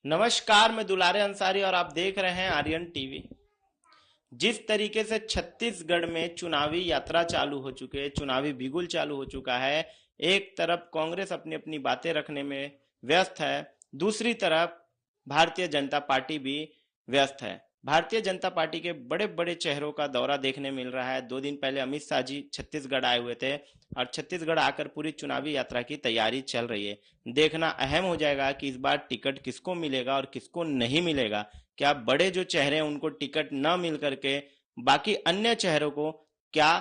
नमस्कार, मैं दुलारे अंसारी और आप देख रहे हैं आर्यन टीवी। जिस तरीके से छत्तीसगढ़ में चुनावी यात्रा चालू हो चुकी है, चुनावी बिगुल चालू हो चुका है। एक तरफ कांग्रेस अपनी अपनी बातें रखने में व्यस्त है, दूसरी तरफ भारतीय जनता पार्टी भी व्यस्त है। भारतीय जनता पार्टी के बड़े बड़े चेहरों का दौरा देखने मिल रहा है। 2 दिन पहले अमित शाह जी छत्तीसगढ़ आए हुए थे और छत्तीसगढ़ आकर पूरी चुनावी यात्रा की तैयारी चल रही है। देखना अहम हो जाएगा कि इस बार टिकट किसको मिलेगा और किसको नहीं मिलेगा। क्या बड़े जो चेहरे हैं उनको टिकट न मिल करके बाकी अन्य चेहरों को क्या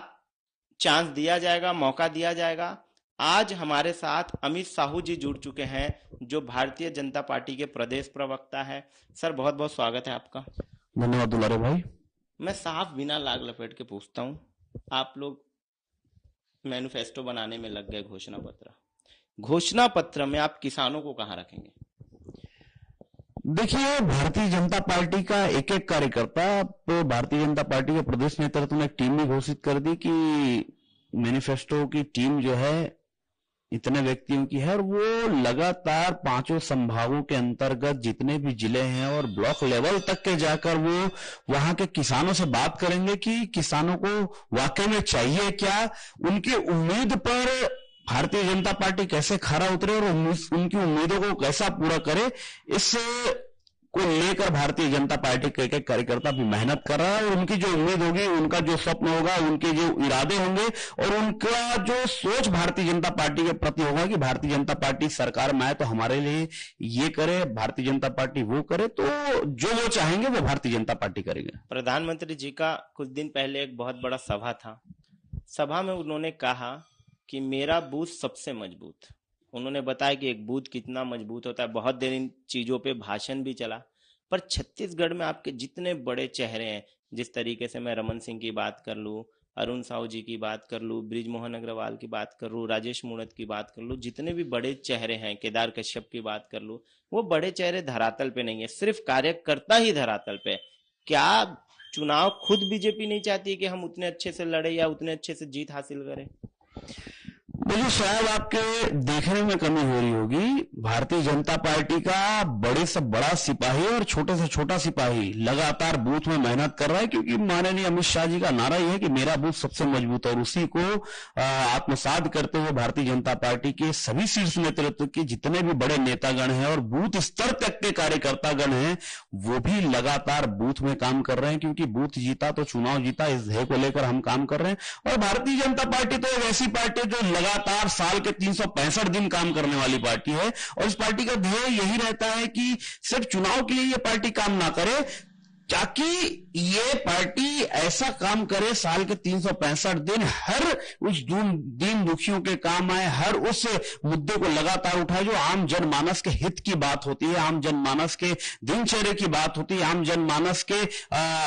चांस दिया जाएगा, मौका दिया जाएगा। आज हमारे साथ अमित साहू जी जुड़ चुके हैं, जो भारतीय जनता पार्टी के प्रदेश प्रवक्ता है। सर, बहुत बहुत स्वागत है आपका। धन्यवाद दुलारे भाई। मैं साफ बिना लाग लपेट के पूछता हूँ, आप लोग मैनिफेस्टो बनाने में लग गए, घोषणा पत्र में आप किसानों को कहाँ रखेंगे? देखिए, भारतीय जनता पार्टी का एक एक कार्यकर्ता, तो भारतीय जनता पार्टी के प्रदेश नेतृत्व ने एक टीम भी घोषित कर दी कि मैनिफेस्टो की टीम जो है इतने व्यक्तियों की है और वो लगातार पांचों संभागों के अंतर्गत जितने भी जिले हैं और ब्लॉक लेवल तक के जाकर वो वहां के किसानों से बात करेंगे कि किसानों को वाकई में चाहिए क्या, उनकी उम्मीद पर भारतीय जनता पार्टी कैसे खरा उतरे और उनकी उम्मीदों को कैसा पूरा करे। इस को लेकर भारतीय जनता पार्टी के एक कार्यकर्ता भी मेहनत कर रहा है और उनकी जो उम्मीद होगी, उनका जो स्वप्न होगा, उनके जो इरादे होंगे और उनका जो सोच भारतीय जनता पार्टी के प्रति होगा कि भारतीय जनता पार्टी सरकार में आए तो हमारे लिए ये करे, भारतीय जनता पार्टी वो करे, तो जो वो चाहेंगे वो भारतीय जनता पार्टी करेगी। प्रधानमंत्री जी का कुछ दिन पहले एक बहुत बड़ा सभा था। सभा में उन्होंने कहा कि मेरा बूथ सबसे मजबूत। उन्होंने बताया कि एक बूथ कितना मजबूत होता है। बहुत देर इन चीज़ों पे भाषण भी चला। पर छत्तीसगढ़ में आपके जितने बड़े चेहरे हैं, जिस तरीके से मैं रमन सिंह की बात कर लूँ, अरुण साहू जी की बात कर लूँ, बृजमोहन अग्रवाल की बात कर लूँ, राजेश मूणत की बात कर लूँ, जितने भी बड़े चेहरे हैं, केदार कश्यप की बात कर लूँ, वो बड़े चेहरे धरातल पे नहीं है, सिर्फ कार्यकर्ता ही धरातल पे। क्या चुनाव खुद बीजेपी नहीं चाहती कि हम उतने अच्छे से लड़े या उतने अच्छे से जीत हासिल करें? मुझे शायद आपके देखने में कमी हो रही होगी। भारतीय जनता पार्टी का बड़े से बड़ा सिपाही और छोटे से छोटा सिपाही लगातार बूथ में मेहनत कर रहा है, क्योंकि माननीय अमित शाह जी का नारा यह है कि मेरा बूथ सबसे मजबूत है और उसी को आत्मसात करते हुए भारतीय जनता पार्टी के सभी शीर्ष नेतृत्व के जितने भी बड़े नेतागण हैं और बूथ स्तर तक के कार्यकर्तागण हैं, वो भी लगातार बूथ में काम कर रहे हैं, क्योंकि बूथ जीता तो चुनाव जीता, इस ध्येय को लेकर हम काम कर रहे हैं। और भारतीय जनता पार्टी तो एक ऐसी पार्टी जो लगातार साल के 365 दिन काम करने वाली पार्टी है और इस पार्टी का ध्येय यही रहता है कि सिर्फ चुनाव के लिए ये पार्टी काम ना करे, ताकि ये पार्टी ऐसा काम करे साल के 365 दिन, हर उस दीन दुखियों के काम आए, हर उस मुद्दे को लगातार उठाए जो आम जनमानस के हित की बात होती है, आम जनमानस के दिनचर्या की बात होती है, आम जनमानस के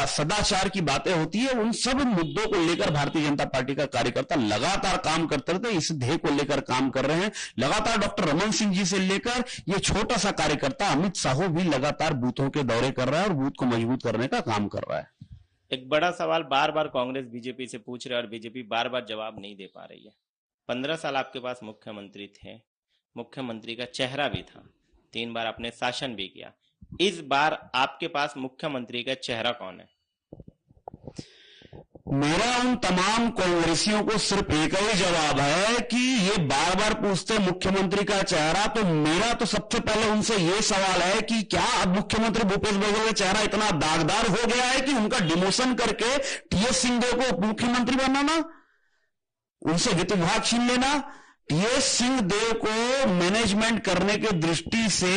सदाचार की बातें होती है। उन सब मुद्दों को लेकर भारतीय जनता पार्टी का कार्यकर्ता लगातार काम करते रहते हैं, इस ध्येय को लेकर काम कर रहे हैं। लगातार डॉक्टर रमन सिंह जी से लेकर ये छोटा सा कार्यकर्ता अमित साहू भी लगातार बूथों के दौरे कर रहा है और बूथ को मजबूत करने का काम कर रहा है। एक बड़ा सवाल बार बार कांग्रेस बीजेपी से पूछ रहे और बीजेपी बार बार जवाब नहीं दे पा रही है। 15 साल आपके पास मुख्यमंत्री थे, मुख्यमंत्री का चेहरा भी था, 3 बार आपने शासन भी किया। इस बार आपके पास मुख्यमंत्री का चेहरा कौन है? मेरा उन तमाम कांग्रेसियों को सिर्फ एक ही जवाब है कि ये बार बार पूछते मुख्यमंत्री का चेहरा, तो मेरा तो सबसे पहले उनसे ये सवाल है कि क्या अब मुख्यमंत्री भूपेश बघेल का चेहरा इतना दागदार हो गया है कि उनका डिमोशन करके टीएस सिंहदेव को मुख्यमंत्री बनाना, उनसे वित्त विभाग छीन लेना, टीएस सिंहदेव को मैनेजमेंट करने की दृष्टि से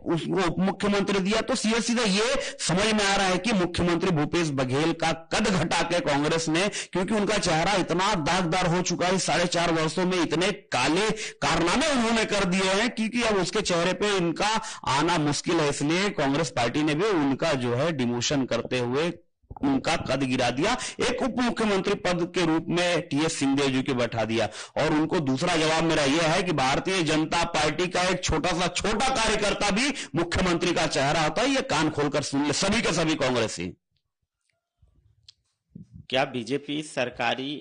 उसको उप मुख्यमंत्री दिया, तो सीधा सीधा ये समझ में आ रहा है कि मुख्यमंत्री भूपेश बघेल का कद घटा के कांग्रेस ने, क्योंकि उनका चेहरा इतना दागदार हो चुका है, 4.5 वर्षों में इतने काले कारनामे उन्होंने कर दिए हैं, क्योंकि अब उसके चेहरे पे इनका आना मुश्किल है। इसलिए कांग्रेस पार्टी ने भी उनका जो है डिमोशन करते हुए उनका कद गिरा दिया, एक उप मुख्यमंत्री पद के रूप में टीएस सिंहदेव जी को बैठा दिया। और उनको दूसरा जवाब मेरा यह है कि भारतीय जनता पार्टी का एक छोटा सा छोटा कार्यकर्ता भी मुख्यमंत्री का चेहरा होता है, ये कान खोलकर सुन ले सभी के सभी कांग्रेसी। क्या बीजेपी सरकारी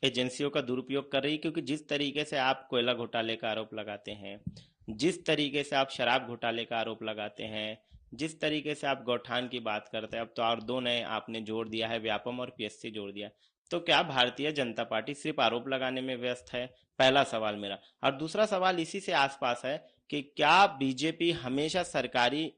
एजेंसियों का दुरुपयोग कर रही है? क्योंकि जिस तरीके से आप कोयला घोटाले का आरोप लगाते हैं, जिस तरीके से आप शराब घोटाले का आरोप लगाते हैं, जिस तरीके से आप गौठान की बात करते हैं, अब तो और दो नए आपने जोड़ दिया है, व्यापम और पीएससी जोड़ दिया। तो क्या भारतीय जनता पार्टी सिर्फ आरोप लगाने में व्यस्त है? पहला सवाल मेरा। और दूसरा सवाल इसी से आसपास है कि क्या बीजेपी हमेशा सरकारी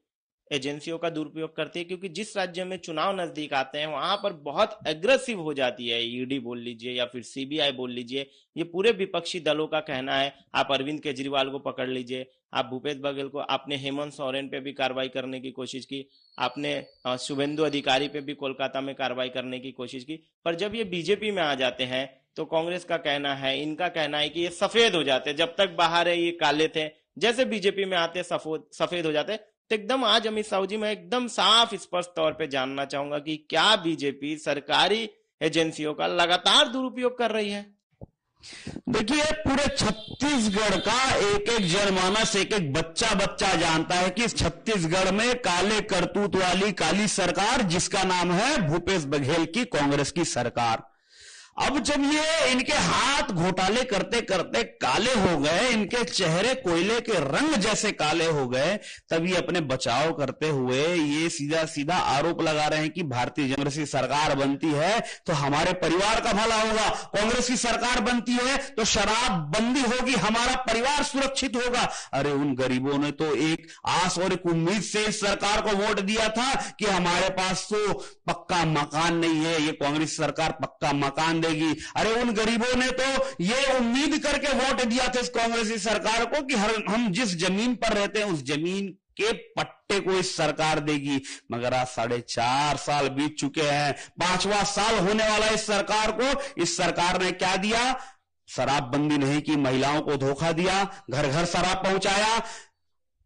एजेंसियों का दुरुपयोग करती है? क्योंकि जिस राज्य में चुनाव नजदीक आते हैं वहां पर बहुत एग्रेसिव हो जाती है, ईडी बोल लीजिए या फिर सीबीआई बोल लीजिए। ये पूरे विपक्षी दलों का कहना है। आप अरविंद केजरीवाल को पकड़ लीजिए, आप भूपेश बघेल को, आपने हेमंत सोरेन पे भी कार्रवाई करने की कोशिश की, आपने शुभेंदु अधिकारी पे भी कोलकाता में कार्रवाई करने की कोशिश की, पर जब ये बीजेपी में आ जाते हैं तो कांग्रेस का कहना है, इनका कहना है कि ये सफेद हो जाते, जब तक बाहर है ये काले थे, जैसे बीजेपी में आते सफेद हो जाते। तो एकदम आज अमित शाह जी, मैं एकदम साफ स्पष्ट तौर पे जानना चाहूंगा कि क्या बीजेपी सरकारी एजेंसियों का लगातार दुरुपयोग कर रही है? देखिए, पूरे छत्तीसगढ़ का एक एक जनमानस, एक एक बच्चा बच्चा जानता है कि इस छत्तीसगढ़ में काले करतूत वाली काली सरकार, जिसका नाम है भूपेश बघेल की कांग्रेस की सरकार। अब जब ये इनके हाथ घोटाले करते करते काले हो गए, इनके चेहरे कोयले के रंग जैसे काले हो गए, तब ये अपने बचाव करते हुए ये सीधा सीधा आरोप लगा रहे हैं कि भारतीय जनता पार्टी सरकार बनती है तो हमारे परिवार का भला होगा, कांग्रेस की सरकार बनती है तो शराब बंदी होगी, हमारा परिवार सुरक्षित होगा। अरे उन गरीबों ने तो एक आस और एक उम्मीद से इस सरकार को वोट दिया था कि हमारे पास तो पक्का मकान नहीं है, ये कांग्रेस सरकार पक्का मकान देगी। अरे उन गरीबों ने तो ये उम्मीद करके वोट दिया था इस कांग्रेसी सरकार को कि हम जिस जमीन पर रहते हैं उस जमीन के पट्टे को इस सरकार देगी। मगर आज 4.5 साल बीत चुके हैं, 5वां साल होने वाला इस सरकार को। इस सरकार ने क्या दिया? शराबबंदी नहीं की, महिलाओं को धोखा दिया, घर घर शराब पहुंचाया,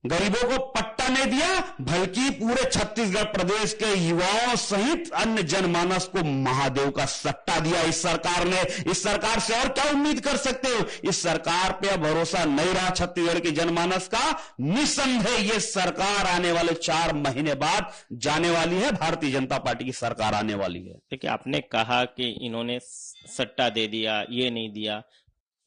गरीबों को पट्टा नहीं दिया, बल्कि पूरे छत्तीसगढ़ प्रदेश के युवाओं सहित अन्य जनमानस को महादेव का सट्टा दिया इस सरकार ने। इस सरकार से और क्या उम्मीद कर सकते हो? इस सरकार पे अब भरोसा नहीं रहा छत्तीसगढ़ के जनमानस का। निसंदेह ये सरकार आने वाले 4 महीने बाद जाने वाली है, भारतीय जनता पार्टी की सरकार आने वाली है। देखिए, आपने कहा कि इन्होंने सट्टा दे दिया, ये नहीं दिया।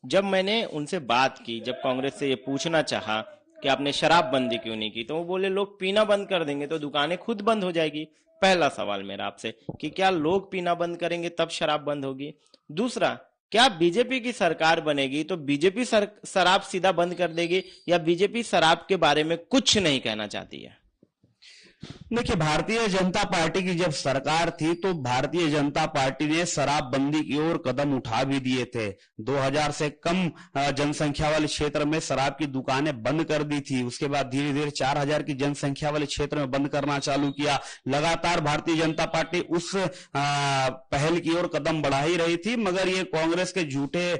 जब मैंने उनसे बात की, जब कांग्रेस से ये पूछना चाहा कि आपने शराब बंदी क्यों नहीं की, तो वो बोले लोग पीना बंद कर देंगे तो दुकानें खुद बंद हो जाएगी। पहला सवाल मेरा आपसे कि क्या लोग पीना बंद करेंगे तब शराब बंद होगी? दूसरा, क्या बीजेपी की सरकार बनेगी तो बीजेपी शराब सीधा बंद कर देगी, या बीजेपी शराब के बारे में कुछ नहीं कहना चाहती है? देखिए, भारतीय जनता पार्टी की जब सरकार थी तो भारतीय जनता पार्टी ने शराबबंदी की ओर कदम उठा भी दिए थे। 2000 से कम जनसंख्या वाले क्षेत्र में शराब की दुकानें बंद कर दी थी। उसके बाद धीरे धीरे 4000 की जनसंख्या वाले क्षेत्र में बंद करना चालू किया। लगातार भारतीय जनता पार्टी उस पहल की ओर कदम बढ़ा ही रही थी, मगर ये कांग्रेस के झूठे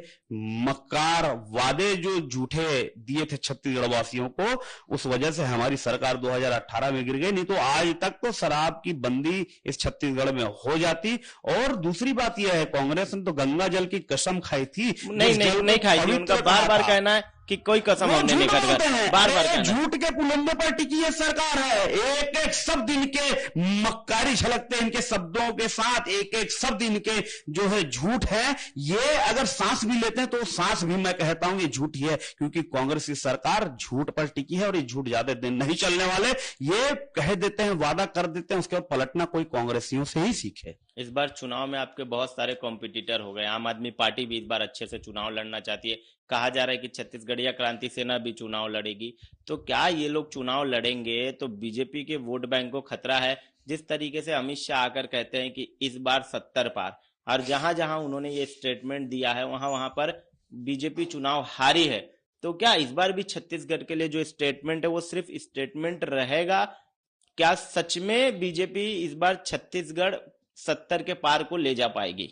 मक्कार वादे जो झूठे दिए थे छत्तीसगढ़ वासियों को, उस वजह से हमारी सरकार 2018 में गिर गई। नहीं तो आज तक तो शराब की बंदी इस छत्तीसगढ़ में हो जाती। और दूसरी बात यह है, कांग्रेस ने तो गंगा जल की कसम खाई थी। नहीं खाई थी। उनका बार बार कहना है कि कोई कसम हमने नहीं खाई। बार बार झूठ के पुलंदे पर टिकी ये सरकार है। एक एक शब्द इनके मक्कारी झलकते हैं, इनके शब्दों के साथ एक एक शब्द इनके जो है झूठ है। ये अगर सांस भी लेते हैं तो सांस भी मैं कहता हूं ये झूठ ही है, क्योंकि कांग्रेस की सरकार झूठ पर टिकी है और ये झूठ ज्यादा दिन नहीं चलने वाले। ये कह देते हैं, वादा कर देते हैं, उसके बाद पलटना कोई कांग्रेसियों से ही सीखे। इस बार चुनाव में आपके बहुत सारे कॉम्पिटिटर हो गए। आम आदमी पार्टी भी इस बार अच्छे से चुनाव लड़ना चाहती है। कहा जा रहा है कि छत्तीसगढ़िया क्रांति सेना भी चुनाव लड़ेगी। तो क्या ये लोग चुनाव लड़ेंगे तो बीजेपी के वोट बैंक को खतरा है? जिस तरीके से अमित शाह आकर कहते हैं कि इस बार 70 पार, और जहां जहां उन्होंने ये स्टेटमेंट दिया है वहां वहां पर बीजेपी चुनाव हारी है। तो क्या इस बार भी छत्तीसगढ़ के लिए जो स्टेटमेंट है वो सिर्फ स्टेटमेंट रहेगा? क्या सच में बीजेपी इस बार छत्तीसगढ़ 70 के पार को ले जा पाएगी?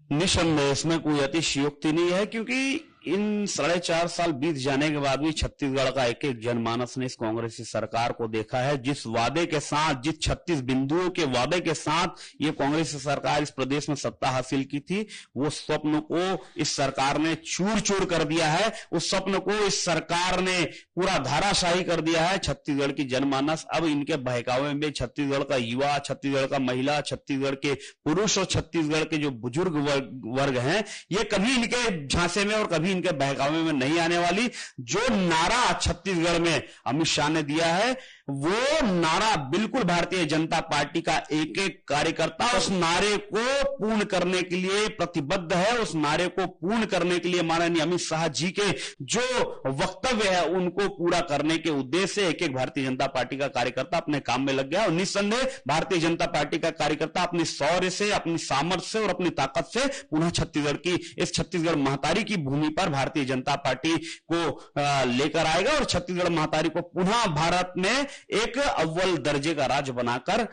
निसंदेह इसमें कोई अतिशयोक्ति नहीं है, क्योंकि इन 4.5 साल बीत जाने के बाद भी छत्तीसगढ़ का एक एक जनमानस ने इस कांग्रेसी सरकार को देखा है। जिस वादे के साथ, जिस 36 बिंदुओं के वादे के साथ ये कांग्रेसी सरकार इस प्रदेश में सत्ता हासिल की थी, वो स्वप्न को इस सरकार ने चूर चूर कर दिया है। उस स्वप्न को इस सरकार ने पूरा धाराशाही कर दिया है। छत्तीसगढ़ की जनमानस अब इनके बहकावे में छत्तीसगढ़ का युवा, छत्तीसगढ़ का महिला, छत्तीसगढ़ के पुरुष और छत्तीसगढ़ के जो बुजुर्ग वर्ग हैं, ये कभी इनके झांसे में और कभी भी इनके बहकावे में नहीं आने वाली। जो नारा छत्तीसगढ़ में अमित शाह ने दिया है, वो नारा बिल्कुल भारतीय जनता पार्टी का एक एक कार्यकर्ता उस नारे को पूर्ण करने के लिए प्रतिबद्ध है। उस नारे को पूर्ण करने के लिए माननीय अमित शाह जी के जो वक्तव्य है उनको पूरा करने के उद्देश्य से एक एक भारतीय जनता पार्टी का कार्यकर्ता अपने काम में लग गया। और निस्संदेह भारतीय जनता पार्टी का कार्यकर्ता अपनी शौर्य से, अपनी सामर्थ्य से और अपनी ताकत से पुनः छत्तीसगढ़ की, इस छत्तीसगढ़ महतारी की भूमि पर भारतीय जनता पार्टी को लेकर आएगा और छत्तीसगढ़ महतारी को पुनः भारत में एक अव्वल दर्जे का राज्य बनाकर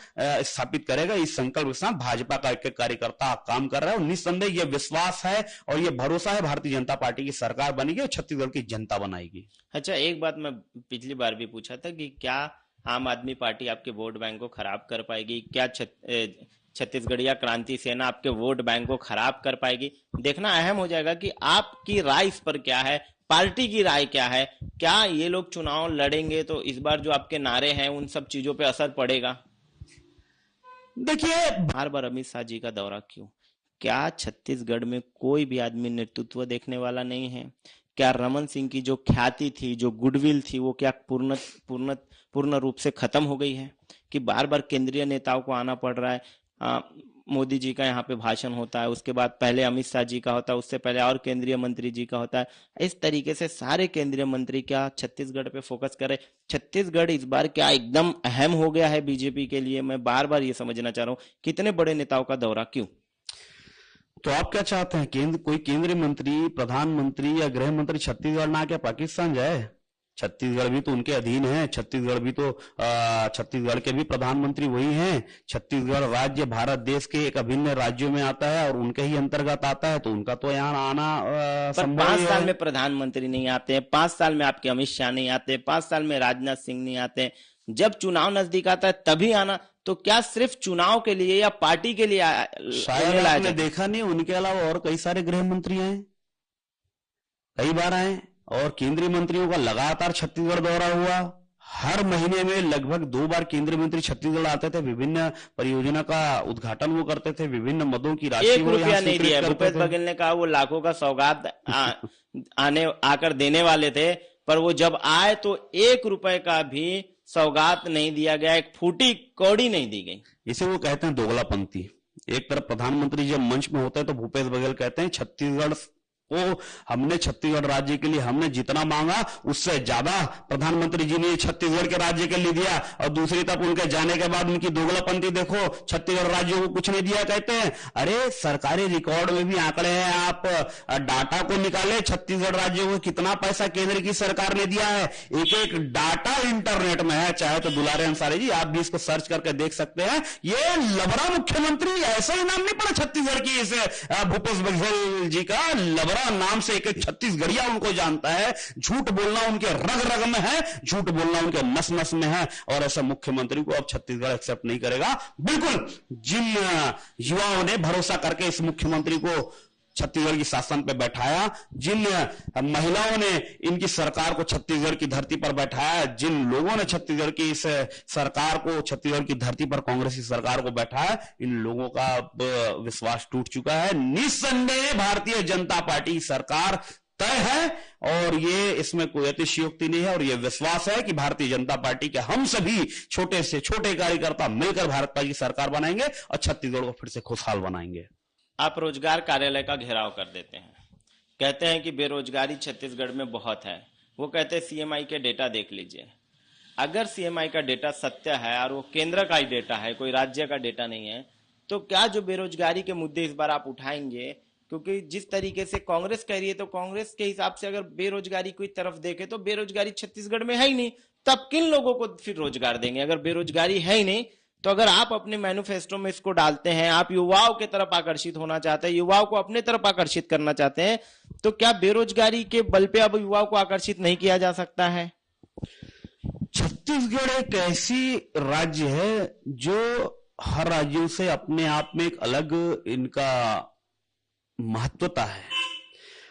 स्थापित करेगा। इस संकल्प के साथ भाजपा का एक कार्यकर्ता काम कर रहा है और निस्संदेह यह विश्वास है और यह भरोसा है भारतीय जनता पार्टी की सरकार बनेगी और छत्तीसगढ़ की जनता बनाएगी। अच्छा, एक बात मैं पिछली बार भी पूछा था कि क्या आम आदमी पार्टी आपके वोट बैंक को खराब कर पाएगी? क्या छत्तीसगढ़िया क्रांति सेना आपके वोट बैंक को खराब कर पाएगी? देखना अहम हो जाएगा कि आपकी राय इस पर क्या है, पार्टी की राय क्या है। क्या ये लोग चुनाव लड़ेंगे तो इस बार जो आपके नारे हैं उन सब चीजों पे असर पड़ेगा? देखिए, बार बार अमित शाह जी का दौरा क्यों? क्या छत्तीसगढ़ में कोई भी आदमी नेतृत्व देखने वाला नहीं है? क्या रमन सिंह की जो ख्याति थी, जो गुडविल थी, वो क्या पूर्ण रूप से खत्म हो गई है कि बार बार केंद्रीय नेताओं को आना पड़ रहा है? मोदी जी का यहाँ पे भाषण होता है, उसके बाद पहले अमित शाह जी का होता है, उससे पहले और केंद्रीय मंत्री जी का होता है। इस तरीके से सारे केंद्रीय मंत्री क्या छत्तीसगढ़ पे फोकस करे? छत्तीसगढ़ इस बार क्या एकदम अहम हो गया है बीजेपी के लिए? मैं बार बार ये समझना चाह रहा हूँ, कितने बड़े नेताओं का दौरा क्यों? तो आप क्या चाहते हैं, कोई केंद्रीय मंत्री, प्रधानमंत्री या गृह मंत्री छत्तीसगढ़ ना आके पाकिस्तान जाए? छत्तीसगढ़ भी तो उनके अधीन है। छत्तीसगढ़ भी तो छत्तीसगढ़ के भी प्रधानमंत्री वही हैं। छत्तीसगढ़ राज्य भारत देश के एक अभिन्न राज्यों में आता है और उनके ही अंतर्गत आता है, तो उनका तो यहाँ आना संभव है। 5 साल में प्रधानमंत्री नहीं आते, 5 साल में आपके अमित शाह नहीं आते, 5 साल में राजनाथ सिंह नहीं आते। जब चुनाव नजदीक आता है तभी आना, तो क्या सिर्फ चुनाव के लिए या पार्टी के लिए? शायद आपने देखा नहीं, उनके अलावा और कई सारे गृह मंत्री आए, कई बार आए और केंद्रीय मंत्रियों का लगातार छत्तीसगढ़ दौरा हुआ। हर महीने में लगभग 2 बार केंद्रीय मंत्री छत्तीसगढ़ आते थे, विभिन्न परियोजना का उद्घाटन वो करते थे, विभिन्न मदों की राशि 1 रुपया नहीं दिया। भूपेश बघेल ने कहा वो लाखों का सौगात आकर देने वाले थे, पर वो जब आए तो 1 रुपए का भी सौगात नहीं दिया गया, एक फूटी कौड़ी नहीं दी गई। इसे वो कहते हैं दोगलापंथी। एक तरफ प्रधानमंत्री जब मंच में होते हैं तो भूपेश बघेल कहते हैं छत्तीसगढ़ को हमने, छत्तीसगढ़ राज्य के लिए हमने जितना मांगा उससे ज्यादा प्रधानमंत्री जी ने छत्तीसगढ़ के राज्य के लिए दिया। और दूसरी तरफ उनके जाने के बाद उनकी दोगलापंथी देखो, छत्तीसगढ़ राज्य को कुछ नहीं दिया कहते हैं। अरे सरकारी रिकॉर्ड में भी आंकड़े हैं, आप डाटा को निकाले, छत्तीसगढ़ राज्य को कितना पैसा केंद्र की सरकार ने दिया है। एक एक डाटा इंटरनेट में है, चाहे तो दुलारे अंसारी जी आप भी इसको सर्च करके देख सकते हैं। ये लबरा मुख्यमंत्री, ऐसा ही नाम नहीं पड़ा छत्तीसगढ़ की इस भूपेश बघेल जी का, लबरा नाम से एक छत्तीसगढ़िया उनको जानता है। झूठ बोलना उनके रग रग में है, झूठ बोलना उनके नस नस में है और ऐसे मुख्यमंत्री को अब छत्तीसगढ़ एक्सेप्ट नहीं करेगा। बिल्कुल जिन युवाओं ने भरोसा करके इस मुख्यमंत्री को छत्तीसगढ़ की शासन पे बैठाया, जिन महिलाओं ने इनकी सरकार को छत्तीसगढ़ की धरती पर बैठाया, जिन लोगों ने छत्तीसगढ़ की इस सरकार को, छत्तीसगढ़ की धरती पर कांग्रेस की सरकार को बैठाया, इन लोगों का विश्वास टूट चुका है। निस्संदेह भारतीय जनता पार्टी की सरकार तय है और ये इसमें कोई अतिशयोक्ति नहीं है और ये विश्वास है कि भारतीय जनता पार्टी के हम सभी छोटे से छोटे कार्यकर्ता मिलकर भाजपा की सरकार बनाएंगे और छत्तीसगढ़ को फिर से खुशहाल बनाएंगे। आप रोजगार कार्यालय का घेराव कर देते हैं, कहते हैं कि बेरोजगारी छत्तीसगढ़ में बहुत है। वो कहते हैं सीएमआई के डेटा देख लीजिए। अगर सीएमआई का डेटा सत्य है और वो केंद्र का ही डेटा है, कोई राज्य का डेटा नहीं है, तो क्या जो बेरोजगारी के मुद्दे इस बार आप उठाएंगे? क्योंकि जिस तरीके से कांग्रेस कह रही है, तो कांग्रेस के हिसाब से अगर बेरोजगारी की तरफ देखे तो बेरोजगारी छत्तीसगढ़ में है ही नहीं, तब किन लोगों को फिर रोजगार देंगे? अगर बेरोजगारी है ही नहीं तो अगर आप अपने मैनिफेस्टो में इसको डालते हैं, आप युवाओं की तरफ आकर्षित होना चाहते हैं, युवाओं को अपने तरफ आकर्षित करना चाहते हैं, तो क्या बेरोजगारी के बल पे अब युवाओं को आकर्षित नहीं किया जा सकता है? छत्तीसगढ़ एक ऐसी राज्य है जो हर राज्यों से अपने आप में एक अलग इनका महत्वता है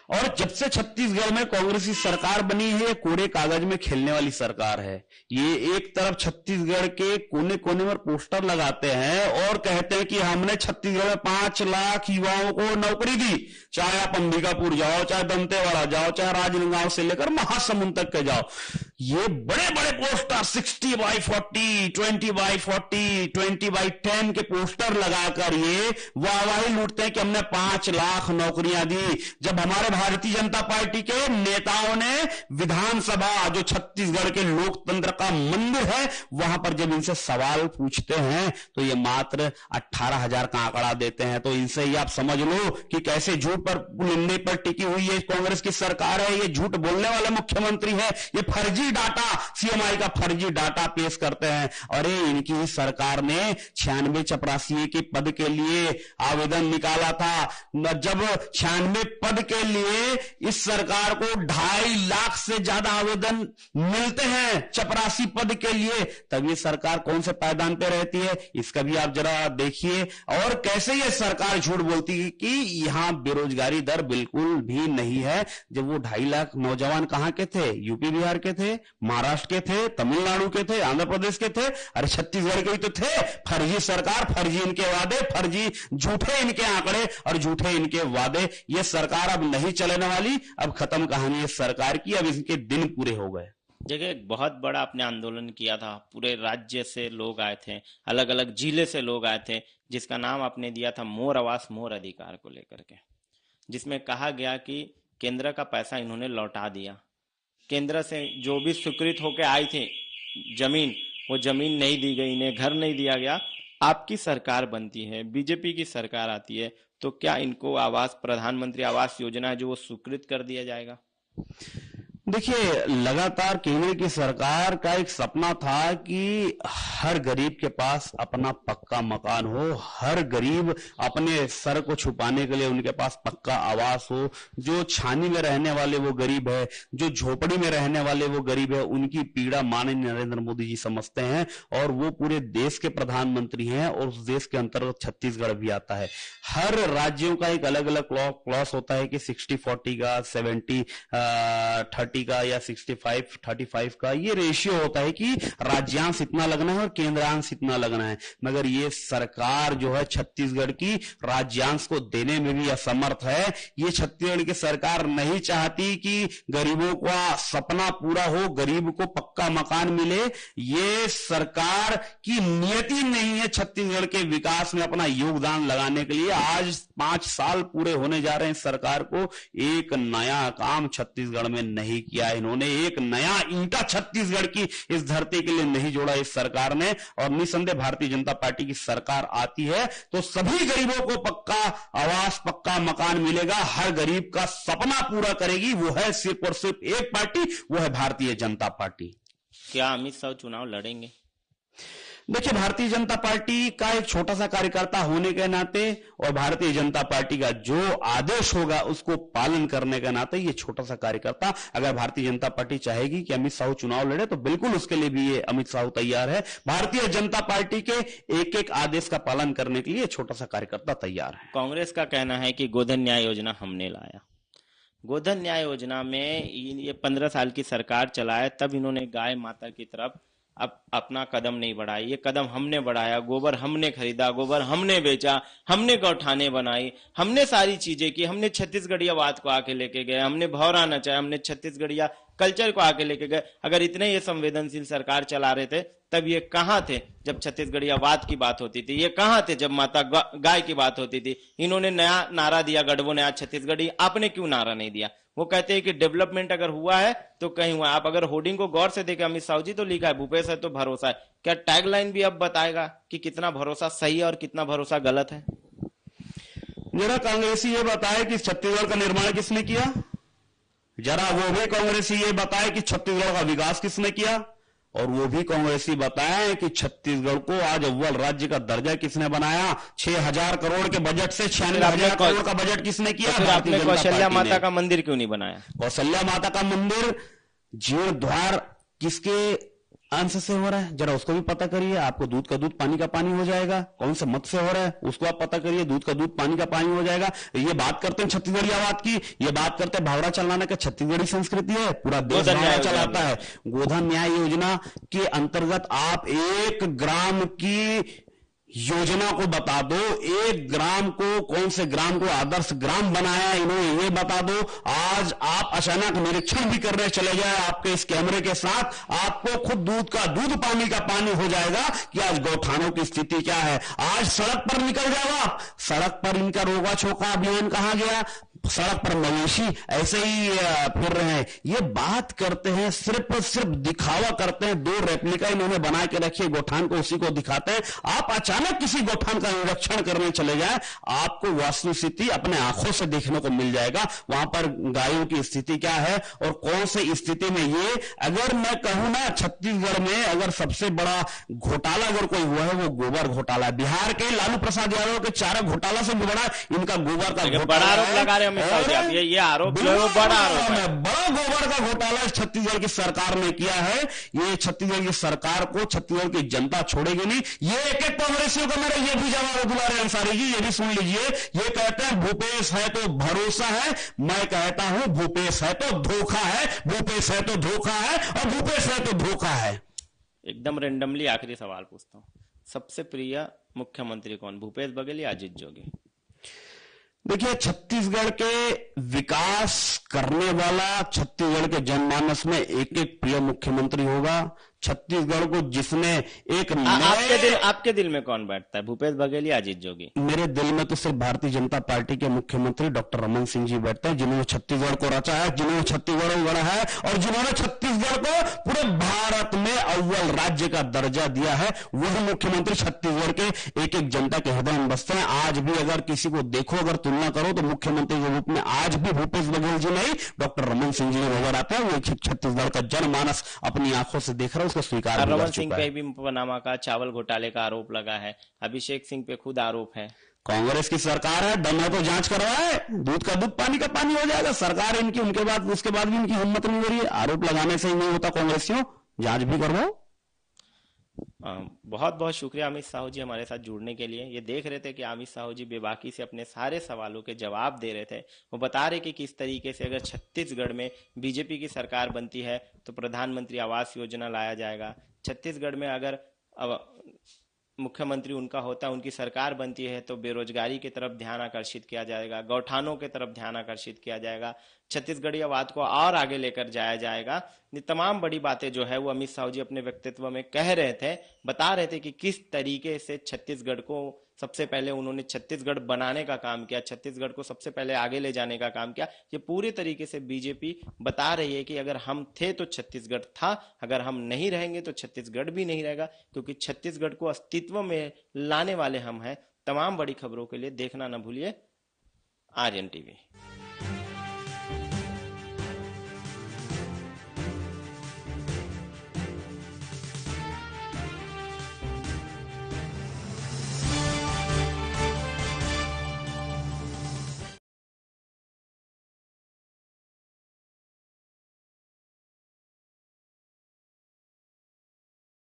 और जब से छत्तीसगढ़ में कांग्रेस की सरकार बनी है, ये कोरे कागज में खेलने वाली सरकार है। ये एक तरफ छत्तीसगढ़ के कोने कोने पर पोस्टर लगाते हैं और कहते हैं कि हमने छत्तीसगढ़ में 5 लाख युवाओं को नौकरी दी, चाहे आप अंबिकापुर जाओ, चाहे दंतेवाड़ा जाओ, चाहे राजनांदगांव से लेकर महासमुंद तक के जाओ। ये बड़े बड़े पोस्टर 60/40, 20/40, 20/10 के पोस्टर लगाकर ये वाहवाही लूटते हैं कि हमने 5 लाख नौकरियां दी। जब हमारे भारतीय जनता पार्टी के नेताओं ने विधानसभा, जो छत्तीसगढ़ के लोकतंत्र का मंदिर है, वहां पर जब इनसे सवाल पूछते हैं तो ये मात्र 18,000 का आंकड़ा देते हैं। तो इनसे ही आप समझ लो कि कैसे झूठ पर निंदे पर टिकी हुई है कांग्रेस की सरकार है। ये झूठ बोलने वाले मुख्यमंत्री है, ये फर्जी डाटा, सीएमआई का फर्जी डाटा पेश करते हैं। अरे इनकी ही सरकार ने 96-84 के पद के लिए आवेदन निकाला था। जब 96 पद के लिए इस सरकार को 2.5 लाख से ज्यादा आवेदन मिलते हैं 84 पद के लिए, तब ये सरकार कौन से पायदान पे रहती है, इसका भी आप जरा देखिए। और कैसे ये सरकार झूठ बोलती है कि यहां बेरोजगारी दर बिल्कुल भी नहीं है। जब वो 2.5 लाख नौजवान कहां के थे, यूपी बिहार के थे, महाराष्ट्र के थे, तमिलनाडु के थे, आंध्र प्रदेश के थे, अरे छत्तीसगढ़ के ही तो थे। फर्जी सरकार, फर्जी इनके वादे, फर्जी झूठे इनके आंकड़े और झूठे इनके वादे। ये सरकार अब नहीं चलने वाली, अब खत्म कहानी इस सरकार की, अब इनके दिन पूरे हो गए। जगह एक बहुत बड़ा आपने आंदोलन किया था, पूरे राज्य से लोग आए थे, अलग अलग जिले से लोग आए थे, जिसका नाम आपने दिया था मोर आवास मोर अधिकार को लेकर के, जिसमें कहा गया कि केंद्र का पैसा इन्होंने लौटा दिया। केंद्र से जो भी स्वीकृत होकर आई थी जमीन, वो जमीन नहीं दी गई, इन्हें घर नहीं दिया गया। आपकी सरकार बनती है, बीजेपी की सरकार आती है, तो क्या इनको आवास, प्रधानमंत्री आवास योजना जो वो स्वीकृत कर दिया जाएगा? देखिए, लगातार केंद्र की सरकार का एक सपना था कि हर गरीब के पास अपना पक्का मकान हो, हर गरीब अपने सर को छुपाने के लिए उनके पास पक्का आवास हो। जो छानी में रहने वाले वो गरीब है, जो झोपड़ी में रहने वाले वो गरीब है, उनकी पीड़ा माननीय नरेंद्र मोदी जी समझते हैं और वो पूरे देश के प्रधानमंत्री हैं और उस देश के अंतर्गत छत्तीसगढ़ भी आता है। हर राज्यों का एक अलग अलग क्लॉस होता है कि 60-40 का, 70-30 का या 65-35 का ये रेशियो होता है कि राज्यांश इतना लगना है और केंद्रांश इतना लगना है। मगर ये सरकार जो है छत्तीसगढ़ की राज्यांश को देने में भी असमर्थ है। ये छत्तीसगढ़ की सरकार नहीं चाहती कि गरीबों का सपना पूरा हो, गरीब को पक्का मकान मिले। ये सरकार की नियति नहीं है छत्तीसगढ़ के विकास में अपना योगदान लगाने के लिए। आज 5 साल पूरे होने जा रहे हैं सरकार को, एक नया काम छत्तीसगढ़ में नहीं किया इन्होंने, एक नया ईंटा छत्तीसगढ़ की इस धरती के लिए नहीं जोड़ा इस सरकार ने। और निसंदेह भारतीय जनता पार्टी की सरकार आती है तो सभी गरीबों को पक्का आवास, पक्का मकान मिलेगा, हर गरीब का सपना पूरा करेगी। वो है सिर्फ और सिर्फ एक पार्टी, वो है भारतीय जनता पार्टी। क्या अमित शाह चुनाव लड़ेंगे? देखिए, भारतीय जनता पार्टी का एक छोटा सा कार्यकर्ता होने के नाते और भारतीय जनता पार्टी का जो आदेश होगा उसको पालन करने के नाते ये छोटा सा कार्यकर्ता, अगर भारतीय जनता पार्टी चाहेगी कि अमित शाह चुनाव लड़े तो बिल्कुल उसके लिए भी ये अमित शाह तैयार है। भारतीय जनता पार्टी के एक एक आदेश का पालन करने के लिए छोटा सा कार्यकर्ता तैयार है। कांग्रेस का कहना है कि गोधन न्याय योजना हमने लाया। गोधन न्याय योजना में ये 15 साल की सरकार चलाए, तब इन्होंने गाय माता की तरफ अब अपना कदम नहीं बढ़ाया। ये कदम हमने बढ़ाया, गोबर हमने खरीदा, गोबर हमने बेचा, हमने गौठाने बनाई, हमने सारी चीजें की, हमने छत्तीसगढ़ियावाद को आके लेके गए, हमने भौरा नचाया, हमने छत्तीसगढ़िया कल्चर को आके लेके गए। अगर इतने ये संवेदनशील सरकार चला रहे थे तब ये कहां थे जब छत्तीसगढ़ियावाद की बात होती थी? ये कहां थे जब माता गाय की बात होती थी? इन्होंने नया नारा दिया, गढ़वो नया छत्तीसगढ़ी, आपने क्यों नारा नहीं दिया? वो कहते हैं कि डेवलपमेंट अगर हुआ है तो कहीं हुआ। आप अगर होर्डिंग को गौर से देखें, अमित शाह जी तो लिखा है भूपेश है तो भरोसा है। क्या टैगलाइन भी अब बताएगा कि कितना भरोसा सही है और कितना भरोसा गलत है? जरा कांग्रेसी ये बताए कि छत्तीसगढ़ का निर्माण किसने किया? जरा वो भी कांग्रेसी ये बताए कि छत्तीसगढ़ का विकास किसने किया? और वो भी कांग्रेसी बताएं कि छत्तीसगढ़ को आज अव्वल राज्य का दर्जा किसने बनाया? 6,000 करोड़ के बजट से 96,000 करोड़ का बजट किसने किया? फिर आपने कौशल्या माता का मंदिर क्यों नहीं बनाया? कौशल्या माता का मंदिर जीर्णोद्धार किसके आंसर से हो रहा है, जरा उसको भी पता करिए। आपको दूध का दूध पानी का पानी हो जाएगा। कौन से मत से हो रहा है उसको आप पता करिए, दूध का दूध पानी का पानी हो जाएगा। ये बात करते हैं छत्तीसगढ़ियावाद की, ये बात करते हैं भावरा चलाना का छत्तीसगढ़ी संस्कृति है, पूरा देश गोधन न्याय भावरा योजना चलाता है। गोधन न्याय योजना के अंतर्गत आप 1 ग्राम की योजना को बता दो, 1 ग्राम को, कौन से ग्राम को आदर्श ग्राम बनाया इन्होंने ये बता दो। आज आप अचानक निरीक्षण भी करने चले जाए आपके इस कैमरे के साथ, आपको खुद दूध का दूध पानी का पानी हो जाएगा कि आज गौठानों की स्थिति क्या है। आज सड़क पर निकल जाओ आप, सड़क पर इनका रोका छोका अभियान कहां गया, सड़क पर मवेशी ऐसे ही फिर रहे हैं। ये बात करते हैं, सिर्फ दिखावा करते हैं। 2 रेप्लिका इन्होंने बना के रखी गौठान को, उसी को दिखाते हैं। आप अचानक किसी गौठान का निरीक्षण करने चले जाए, आपको वास्तु स्थिति अपने आंखों से देखने को मिल जाएगा। वहां पर गायों की स्थिति क्या है और कौन सी स्थिति में ये, अगर मैं कहूं ना, छत्तीसगढ़ में अगर सबसे बड़ा घोटाला अगर कोई हुआ है वो गोबर घोटाला। बिहार के लालू प्रसाद यादव के चारा घोटाला से बड़ा इनका गोबर का घोटाला, बड़ा आरोप लगा रहे हैं अमित शाह जी आप। ये आरोप जो है वो बड़ा आरोप है। बड़ा गोबर का घोटाला छत्तीसगढ़ की सरकार ने किया है। ये छत्तीसगढ़ की सरकार को छत्तीसगढ़ की जनता छोड़ेगी नहीं। ये एक कांग्रेसियों को मेरे ये भी जवाब है दुलारे अंसारी जी, ये भी सुन लीजिए। ये कहते हैं भूपेश है तो भरोसा है, मैं कहता हूं भूपेश है तो धोखा है, भूपेश है तो धोखा है और भूपेश है तो धोखा है। एकदम रेंडमली आखिरी सवाल पूछता हूँ, सबसे प्रिय मुख्यमंत्री कौन, भूपेश बघेल या अजीत जोगी? देखिए, छत्तीसगढ़ के विकास करने वाला छत्तीसगढ़ के जनमानस में एक एक प्रिय मुख्यमंत्री होगा। छत्तीसगढ़ को जिसने एक आपके दिल में कौन बैठता है, भूपेश बघेल या अजीत जोगी? मेरे दिल में तो सिर्फ भारतीय जनता पार्टी के मुख्यमंत्री डॉक्टर रमन सिंह जी बैठते हैं, जिन्होंने छत्तीसगढ़ को रचा है, जिन्होंने छत्तीसगढ़ को गढ़ा है और जिन्होंने छत्तीसगढ़ को पूरे भारत में अव्वल राज्य का दर्जा दिया है। वही मुख्यमंत्री छत्तीसगढ़ के एक एक जनता के हृदय में बसते हैं। आज भी अगर किसी को देखो, अगर तुलना करो तो मुख्यमंत्री के रूप में आज भी भूपेश बघेल जी नहीं, डॉक्टर रमन सिंह जी नजर आते हैं। वो छत्तीसगढ़ का जनमानस अपनी आंखों से देख रहा है, उसको स्वीकार रमन सिंह पे भी पनामा का चावल घोटाले का आरोप लगा है, अभिषेक सिंह पे खुद आरोप है। कांग्रेस की सरकार है, दम है तो जांच करवाए, दूध का दूध पानी का पानी हो जाएगा। सरकार इनकी, उनके बाद उसके बाद भी इनकी हिम्मत नहीं हो रही है। आरोप लगाने से ही नहीं होता कांग्रेसियों, जांच भी करवाओ। बहुत बहुत शुक्रिया अमित साहू जी हमारे साथ जुड़ने के लिए। ये देख रहे थे कि अमित साहू जी बेबाकी से अपने सारे सवालों के जवाब दे रहे थे। वो बता रहे कि किस तरीके से अगर छत्तीसगढ़ में बीजेपी की सरकार बनती है तो प्रधानमंत्री आवास योजना लाया जाएगा। छत्तीसगढ़ में अगर मुख्यमंत्री उनका होता है, उनकी सरकार बनती है तो बेरोजगारी की तरफ ध्यान आकर्षित किया जाएगा, गौठानों की तरफ ध्यान आकर्षित किया जाएगा, छत्तीसगढ़ीयवाद को और आगे लेकर जाया जाएगा। ये तमाम बड़ी बातें जो है वो अमित शाह जी अपने व्यक्तित्व में कह रहे थे, बता रहे थे कि किस तरीके से छत्तीसगढ़ को सबसे पहले उन्होंने छत्तीसगढ़ बनाने का काम किया, छत्तीसगढ़ को सबसे पहले आगे ले जाने का काम किया। ये पूरी तरीके से बीजेपी बता रही है कि अगर हम थे तो छत्तीसगढ़ था, अगर हम नहीं रहेंगे तो छत्तीसगढ़ भी नहीं रहेगा, क्योंकि छत्तीसगढ़ को अस्तित्व में लाने वाले हम हैं। तमाम बड़ी खबरों के लिए देखना न भूलिए आर्यन टीवी।